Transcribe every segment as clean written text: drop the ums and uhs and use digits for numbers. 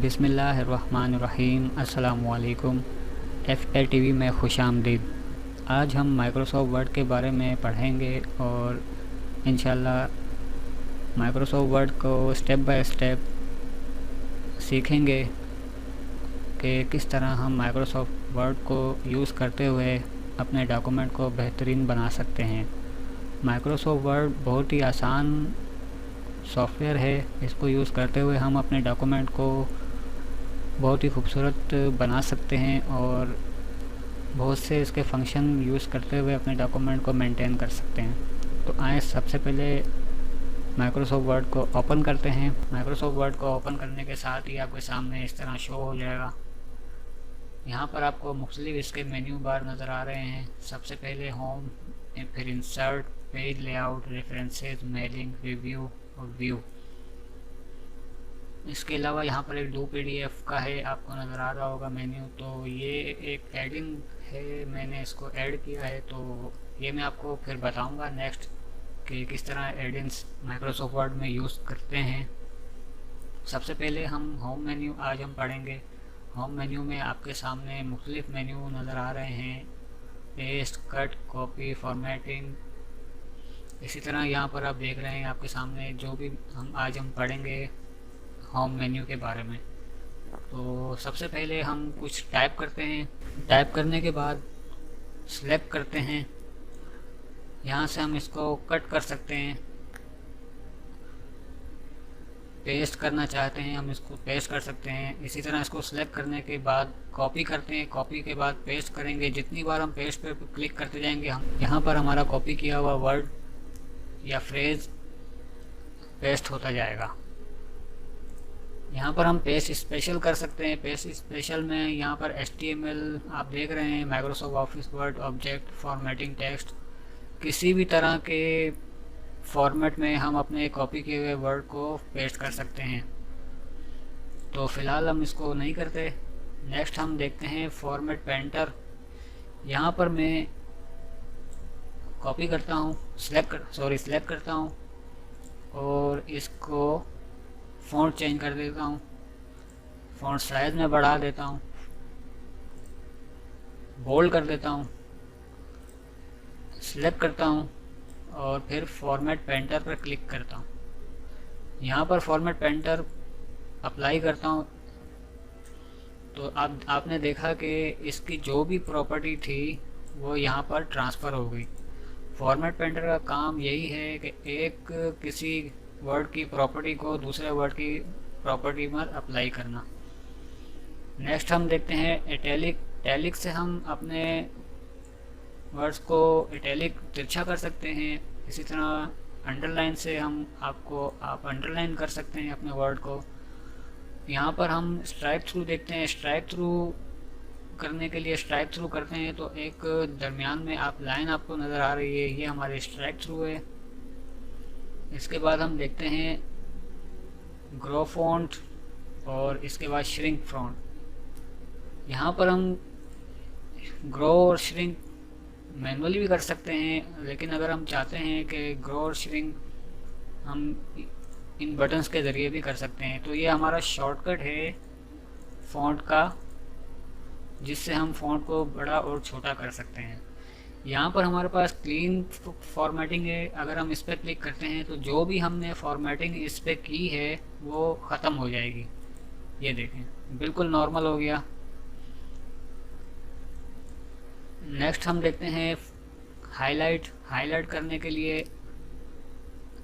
बिस्मिल्लाहिर्रहमानिर्रहीम। अस्सलामुअलैकुम। FLTV में खुशामदीद। आज हम माइक्रोसॉफ्ट वर्ड के बारे में पढ़ेंगे और इंशाल्लाह माइक्रोसॉफ्ट वर्ड को स्टेप बाय स्टेप सीखेंगे कि किस तरह हम माइक्रोसॉफ्ट वर्ड को यूज़ करते हुए अपने डॉक्यूमेंट को बेहतरीन बना सकते हैं। माइक्रोसॉफ्ट वर्ड बहुत ही आसान सॉफ्टवेयर है। इसको यूज़ करते हुए हम अपने डॉक्यूमेंट को बहुत ही खूबसूरत बना सकते हैं और बहुत से इसके फंक्शन यूज़ करते हुए अपने डॉक्यूमेंट को मेंटेन कर सकते हैं। तो आए सबसे पहले माइक्रोसॉफ्ट वर्ड को ओपन करते हैं। माइक्रोसॉफ्ट वर्ड को ओपन करने के साथ ही आपके सामने इस तरह शो हो जाएगा। यहाँ पर आपको मुख्तलिफ इसके मेन्यू बार नज़र आ रहे हैं। सबसे पहले होम, फिर insert, page layout, references, mailing, review और व्यू। इसके अलावा यहाँ पर एक PDF का है, आपको नज़र आ रहा होगा मेन्यू। तो ये एक एडिंग है, मैंने इसको ऐड किया है, तो ये मैं आपको फिर बताऊंगा नेक्स्ट कि किस तरह एडिंग्स माइक्रोसॉफ्ट वर्ड में यूज़ करते हैं। सबसे पहले हम होम मेन्यू आज हम पढ़ेंगे। होम मेन्यू में आपके सामने मुख्तलिफ मेन्यू नज़र आ रहे हैं, पेस्ट, कट, कॉपी, फॉर्मेटिंग। इसी तरह यहाँ पर आप देख रहे हैं आपके सामने जो भी आज हम पढ़ेंगे होम मेन्यू के बारे में। तो सबसे पहले हम कुछ टाइप करते हैं। टाइप करने के बाद सिलेक्ट करते हैं। यहाँ से हम इसको कट कर सकते हैं। पेस्ट करना चाहते हैं हम इसको पेस्ट कर सकते हैं। इसी तरह इसको सिलेक्ट करने के बाद कॉपी करते हैं। कॉपी के बाद पेस्ट करेंगे। जितनी बार हम पेस्ट पे क्लिक करते जाएंगे हम यहाँ पर हमारा कॉपी किया हुआ वर्ड या फ्रेज पेस्ट होता जाएगा। यहाँ पर हम पेस्ट स्पेशल कर सकते हैं। पेस्ट स्पेशल में यहाँ पर HTML आप देख रहे हैं, Microsoft office word, object, formatting text, किसी भी तरह के फॉर्मेट में हम अपने कॉपी किए हुए वर्ड को पेस्ट कर सकते हैं। तो फ़िलहाल हम इसको नहीं करते। नेक्स्ट हम देखते हैं फॉर्मेट पेंटर। यहाँ पर मैं कॉपी करता हूँ, सिलेक्ट करता हूँ और इसको फ़ॉन्ट चेंज कर देता हूँ। फ़ॉन्ट साइज़ में बढ़ा देता हूँ, बोल्ड कर देता हूँ, सिलेक्ट करता हूँ और फिर फॉर्मेट पेंटर पर क्लिक करता हूँ। यहाँ पर फॉर्मेट पेंटर अप्लाई करता हूँ तो आपने देखा कि इसकी जो भी प्रॉपर्टी थी वो यहाँ पर ट्रांसफ़र हो गई। फॉर्मेट पेंटर का काम यही है कि एक किसी वर्ड की प्रॉपर्टी को दूसरे वर्ड की प्रॉपर्टी में अप्लाई करना। नेक्स्ट हम देखते हैं इटैलिक। इटैलिक से हम अपने वर्ड्स को इटैलिक तिरछा कर सकते हैं। इसी तरह अंडरलाइन से आप अंडरलाइन कर सकते हैं अपने वर्ड को। यहाँ पर हम स्ट्राइक थ्रू देखते हैं। स्ट्राइक थ्रू करने के लिए स्ट्राइक थ्रू करते हैं तो एक दरमियान में लाइन आपको नज़र आ रही है, ये हमारे स्ट्राइक थ्रू है। इसके बाद हम देखते हैं ग्रो फॉन्ट और इसके बाद श्रिंक फॉन्ट। यहाँ पर हम ग्रो और श्रिंक मैनुअली भी कर सकते हैं, लेकिन अगर हम चाहते हैं कि ग्रो और श्रिंक हम इन बटन्स के ज़रिए भी कर सकते हैं। तो ये हमारा शॉर्टकट है फॉन्ट का, जिससे हम फॉन्ट को बड़ा और छोटा कर सकते हैं। यहाँ पर हमारे पास क्लीन फॉर्मेटिंग है। अगर हम इस पर क्लिक करते हैं तो जो भी हमने फॉर्मेटिंग इस पर की है वो ख़त्म हो जाएगी। ये देखें, बिल्कुल नॉर्मल हो गया। नेक्स्ट हम देखते हैं हाईलाइट। हाईलाइट करने के लिए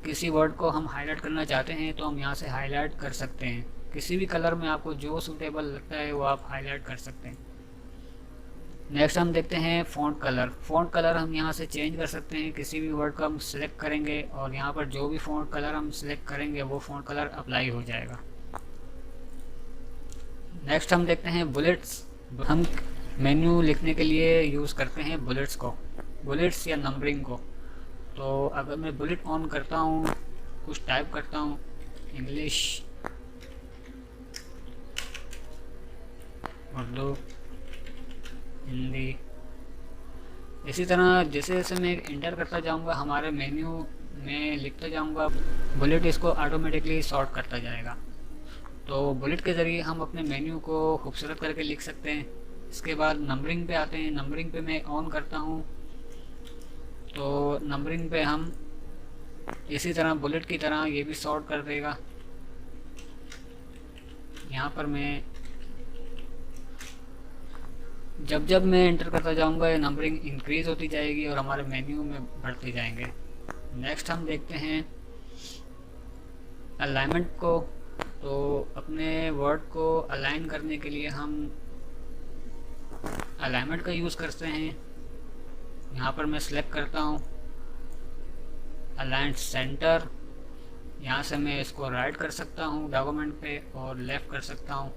किसी वर्ड को हम हाईलाइट करना चाहते हैं तो हम यहाँ से हाईलाइट कर सकते हैं। किसी भी कलर में आपको जो सूटेबल लगता है वो आप हाईलाइट कर सकते हैं। नेक्स्ट हम देखते हैं फ़ॉन्ट कलर। फ़ॉन्ट कलर हम यहाँ से चेंज कर सकते हैं। किसी भी वर्ड को हम सिलेक्ट करेंगे और यहाँ पर जो भी फ़ॉन्ट कलर हम सिलेक्ट करेंगे वो फ़ॉन्ट कलर अप्लाई हो जाएगा। नेक्स्ट हम देखते हैं बुलेट्स। हम मेन्यू लिखने के लिए यूज़ करते हैं बुलेट्स या नंबरिंग को। तो अगर मैं बुलेट ऑन करता हूँ, कुछ टाइप करता हूँ, इंग्लिश, उर्दू, हिंदी, इसी तरह जैसे जैसे मैं इंटर करता जाऊंगा हमारे मेन्यू में लिखता जाऊंगा, बुलेट इसको ऑटोमेटिकली सॉर्ट करता जाएगा। तो बुलेट के ज़रिए हम अपने मेन्यू को खूबसूरत करके लिख सकते हैं। इसके बाद नंबरिंग पे आते हैं। नंबरिंग पे मैं ऑन करता हूँ, तो नंबरिंग पे हम इसी तरह बुलेट की तरह ये भी सॉर्ट कर देगा। यहाँ पर मैं जब जब मैं एंटर करता जाऊँगा ये नंबरिंग इंक्रीज़ होती जाएगी और हमारे मेन्यू में बढ़ते जाएंगे। नेक्स्ट हम देखते हैं अलाइनमेंट को। तो अपने वर्ड को अलाइन करने के लिए हम अलाइनमेंट का यूज़ करते हैं। यहाँ पर मैं सिलेक्ट करता हूँ अलाइन सेंटर। यहाँ से मैं इसको राइट कर सकता हूँ डॉक्यूमेंट पे और लेफ़्ट कर सकता हूँ।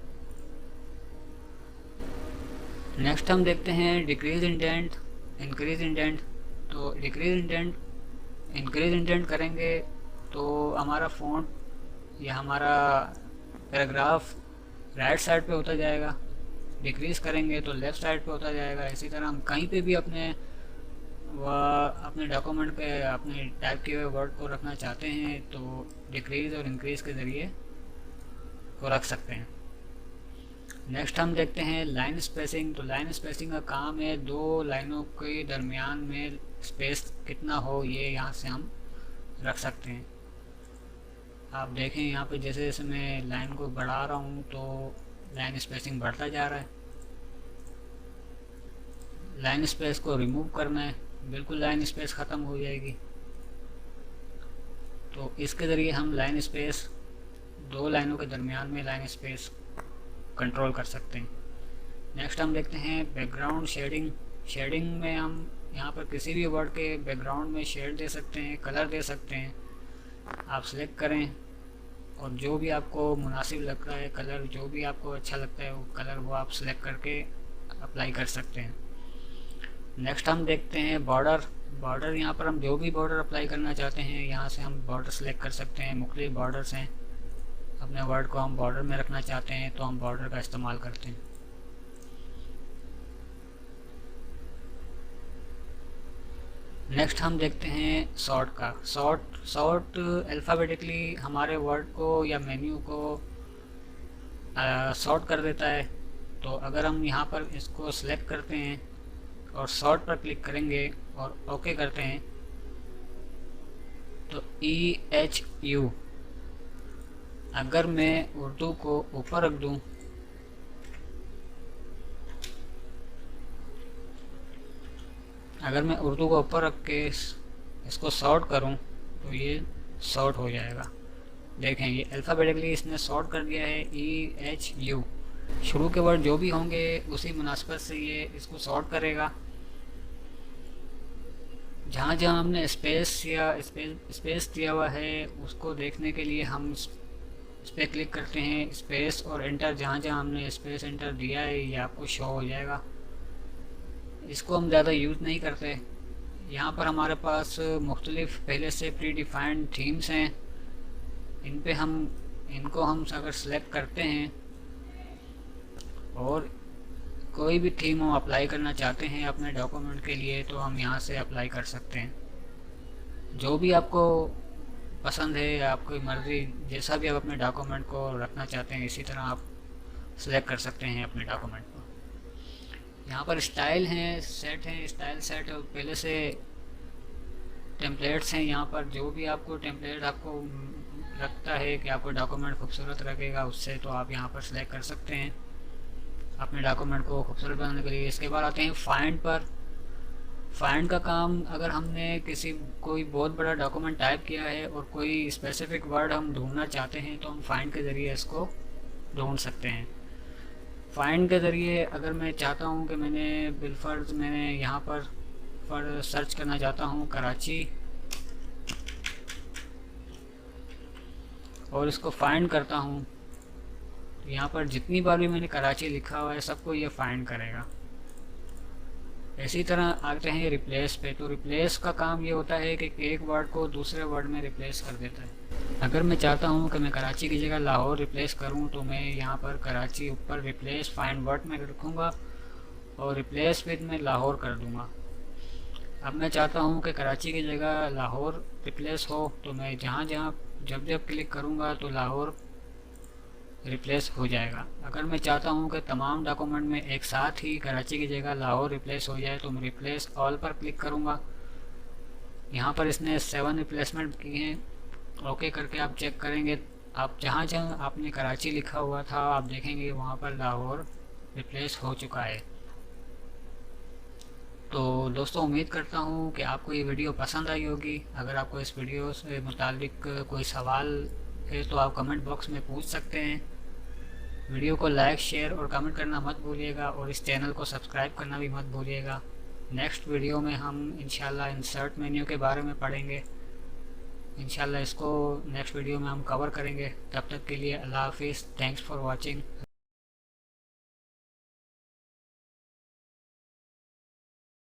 नेक्स्ट हम देखते हैं डिक्रीज इंडेंट, इंक्रीज इंडेंट। तो डिक्रीज इंडेंट, इंक्रीज इंडेंट करेंगे तो हमारा फ़ॉन्ट या हमारा पैराग्राफ राइट साइड पे होता जाएगा। डिक्रीज़ करेंगे तो लेफ़्ट साइड पे होता जाएगा। इसी तरह हम कहीं पे भी अपने अपने डॉक्यूमेंट पे अपने टाइप किए हुए वर्ड को रखना चाहते हैं तो डिक्रीज़ और इंक्रीज़ के ज़रिए को रख सकते हैं। नेक्स्ट हम देखते हैं लाइन स्पेसिंग। तो लाइन स्पेसिंग का काम है दो लाइनों के दरमियान में स्पेस कितना हो, ये यहाँ से हम रख सकते हैं। आप देखें यहाँ पे जैसे जैसे मैं लाइन को बढ़ा रहा हूँ तो लाइन स्पेसिंग बढ़ता जा रहा है। लाइन स्पेस को रिमूव करना है, बिल्कुल लाइन स्पेस ख़त्म हो जाएगी। तो इसके ज़रिए हम लाइन स्पेस, दो लाइनों के दरमियान में लाइन स्पेस कंट्रोल कर सकते हैं। नेक्स्ट हम देखते हैं बैकग्राउंड शेडिंग। शेडिंग में हम यहाँ पर किसी भी वर्ड के बैकग्राउंड में शेड दे सकते हैं, कलर दे सकते हैं। आप सिलेक्ट करें और जो भी आपको मुनासिब लगता है कलर, जो भी आपको अच्छा लगता है वो कलर वो आप सिलेक्ट करके अप्लाई कर सकते हैं। नेक्स्ट हम देखते हैं बॉर्डर। बॉर्डर, यहाँ पर हम जो भी बॉर्डर अप्लाई करना चाहते हैं यहाँ से हम बॉर्डर सेलेक्ट कर सकते हैं। मुख्तलिफ बॉर्डर्स हैं, अपने वर्ड को हम बॉर्डर में रखना चाहते हैं तो हम बॉर्डर का इस्तेमाल करते हैं। नेक्स्ट हम देखते हैं सॉर्ट का। सॉर्ट अल्फ़ाबेटिकली हमारे वर्ड को या मेन्यू को सॉर्ट कर देता है। तो अगर हम यहाँ पर इसको सिलेक्ट करते हैं और सॉर्ट पर क्लिक करेंगे और ओके करते हैं तो EHU, अगर मैं उर्दू को ऊपर रख दूँ अगर मैं उर्दू को ऊपर रख के इसको सॉर्ट करूं तो ये सॉर्ट हो जाएगा। देखें ये अल्फ़ाबेटिकली इसने सॉर्ट कर दिया है EHU। शुरू के वर्ड जो भी होंगे उसी मुनासिबत से ये इसको सॉर्ट करेगा। जहाँ जहाँ हमने स्पेस या स्पेस दिया हुआ है उसको देखने के लिए हम इस पर क्लिक करते हैं, स्पेस और एंटर। जहाँ जहाँ हमने स्पेस एंटर दिया है ये आपको शो हो जाएगा। इसको हम ज़्यादा यूज़ नहीं करते। यहाँ पर हमारे पास मुख्तलिफ पहले से प्री डिफाइंड थीम्स हैं, इनको हम अगर सेलेक्ट करते हैं और कोई भी थीम हम अप्लाई करना चाहते हैं अपने डॉक्यूमेंट के लिए तो हम यहाँ से अप्लाई कर सकते हैं। जो भी आपको पसंद है या आपकी मर्ज़ी, जैसा भी आप अपने डॉक्यूमेंट को रखना चाहते हैं इसी तरह आप सेलेक्ट कर सकते हैं अपने डॉक्यूमेंट को। यहाँ पर स्टाइल हैं, सेट हैं, स्टाइल सेट और पहले से टेम्पलेट्स हैं। यहाँ पर जो भी आपको टेम्पलेट आपको लगता है कि आपको डॉक्यूमेंट खूबसूरत रखेगा उससे तो आप यहाँ पर सेलेक्ट कर सकते हैं अपने डॉक्यूमेंट को खूबसूरत बनाने के लिए। इसके बाद आते हैं फाइंड पर। फाइंड का काम, अगर हमने कोई बहुत बड़ा डॉक्यूमेंट टाइप किया है और कोई स्पेसिफिक वर्ड हम ढूंढना चाहते हैं तो हम फाइंड के ज़रिए इसको ढूंढ सकते हैं। फाइंड के ज़रिए अगर मैं चाहता हूँ कि मैंने यहाँ पर सर्च करना चाहता हूँ कराची और इसको फाइंड करता हूँ तो यहाँ पर जितनी बार भी मैंने कराची लिखा हुआ है सबको ये फाइंड करेगा। इसी तरह आते हैं रिप्लेस पे। तो रिप्लेस का काम ये होता है कि एक वर्ड को दूसरे वर्ड में रिप्लेस कर देता है। अगर मैं चाहता हूँ कि मैं कराची की जगह लाहौर रिप्लेस करूँ तो मैं यहाँ पर कराची ऊपर रिप्लेस फाइंड वर्ड में रखूँगा और रिप्लेस विद में लाहौर कर दूँगा। अब मैं चाहता हूँ कि कराची की जगह लाहौर रिप्लेस हो तो मैं जब क्लिक करूँगा तो लाहौर रिप्लेस हो जाएगा। अगर मैं चाहता हूँ कि तमाम डॉक्यूमेंट में एक साथ ही कराची की जगह लाहौर रिप्लेस हो जाए तो मैं रिप्लेस ऑल पर क्लिक करूँगा। यहाँ पर इसने 7 रिप्लेसमेंट किए हैं। ओके करके आप चेक करेंगे, आप जहाँ जहाँ आपने कराची लिखा हुआ था आप देखेंगे वहाँ पर लाहौर रिप्लेस हो चुका है। तो दोस्तों उम्मीद करता हूँ कि आपको ये वीडियो पसंद आई होगी। अगर आपको इस वीडियो से मुतालिक कोई सवाल है तो आप कमेंट बॉक्स में पूछ सकते हैं। वीडियो को लाइक शेयर और कमेंट करना मत भूलिएगा और इस चैनल को सब्सक्राइब करना भी मत भूलिएगा। नेक्स्ट वीडियो में हम इंशाल्लाह इंसर्ट मेन्यू के बारे में पढ़ेंगे। इंशाल्लाह इसको नेक्स्ट वीडियो में हम कवर करेंगे। तब तक के लिए अल्लाह हाफिज़। Thanks for watching.